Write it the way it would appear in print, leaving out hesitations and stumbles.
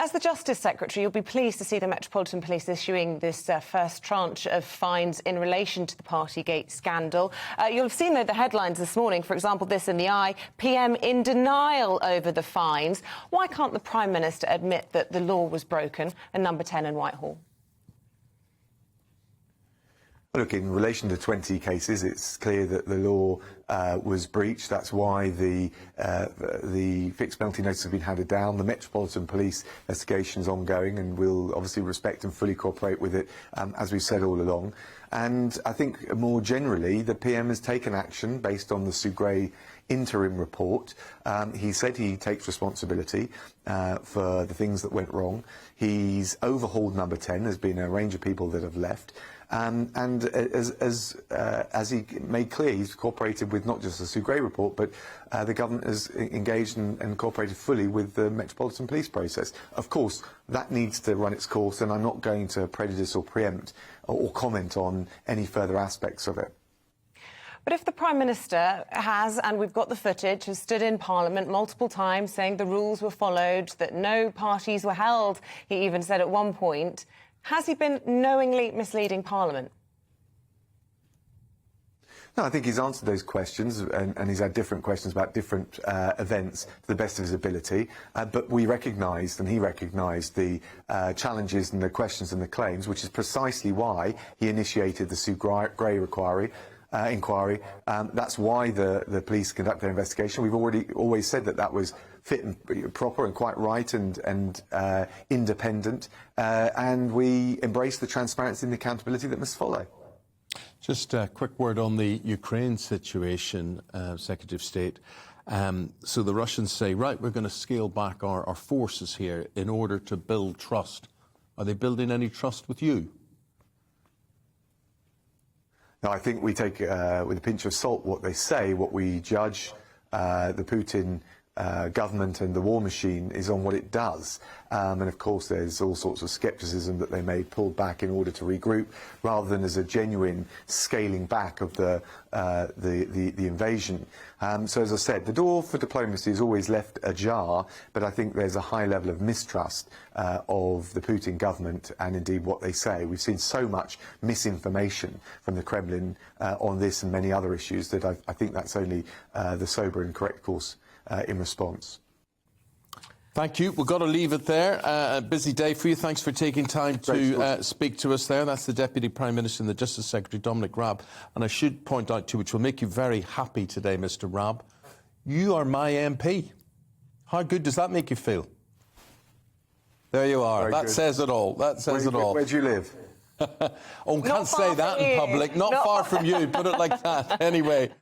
As the Justice Secretary, you'll be pleased to see the Metropolitan Police issuing this first tranche of fines in relation to the Partygate scandal. You'll have seen, though, the headlines this morning. For example, this in the Eye, PM in denial over the fines. Why can't the Prime Minister admit that the law was broken at Number 10 in Whitehall? Look, in relation to 20 cases, it's clear that the law was breached. That's why the fixed penalty notice has been handed down. The Metropolitan Police investigation is ongoing, and we'll obviously respect and fully cooperate with it, as we've said all along. And I think more generally, the PM has taken action based on the Sue Gray interim report. He said he takes responsibility for the things that went wrong. He's overhauled Number 10. There's been a range of people that have left. And as he made clear, he's cooperated with not just the Sue Gray report, but the government has engaged and cooperated fully with the Metropolitan Police process. Of course, that needs to run its course, and I'm not going to prejudice or preempt or comment on any further aspects of it. But if the Prime Minister has, and we've got the footage, has stood in Parliament multiple times saying the rules were followed, that no parties were held, he even said at one point, has he been knowingly misleading Parliament? No, I think he's answered those questions, and he's had different questions about different events to the best of his ability. But we recognised, and he recognised, the challenges and the questions and the claims, which is precisely why he initiated the Sue Gray inquiry. That's why the police conduct their investigation. We've always said that that was fit and proper and quite right and independent, and we embrace the transparency and the accountability that must follow. Just a quick word on the Ukraine situation, Secretary of State. So the Russians say, right, we're going to scale back our forces here in order to build trust. Are they building any trust with you? No, I think we take with a pinch of salt what they say. What we judge the Putin government and the war machine is on what it does. And of course there's all sorts of scepticism that they may pull back in order to regroup, rather than as a genuine scaling back of the invasion. So as I said, the door for diplomacy is always left ajar, but I think there's a high level of mistrust of the Putin government and indeed what they say. We've seen so much misinformation from the Kremlin on this and many other issues that I think that's only the sober and correct course in response. Thank you. We've got to leave it there. A busy day for you. Thanks for taking time to speak to us there. That's the Deputy Prime Minister and the Justice Secretary, Dominic Raab. And I should point out to you, which will make you very happy today, Mr. Raab, you are my MP. How good does that make you feel? There you are. That says it all. That says it all. Where do you live? Oh, can't say that in public. Not far from you. Put it like that. Anyway.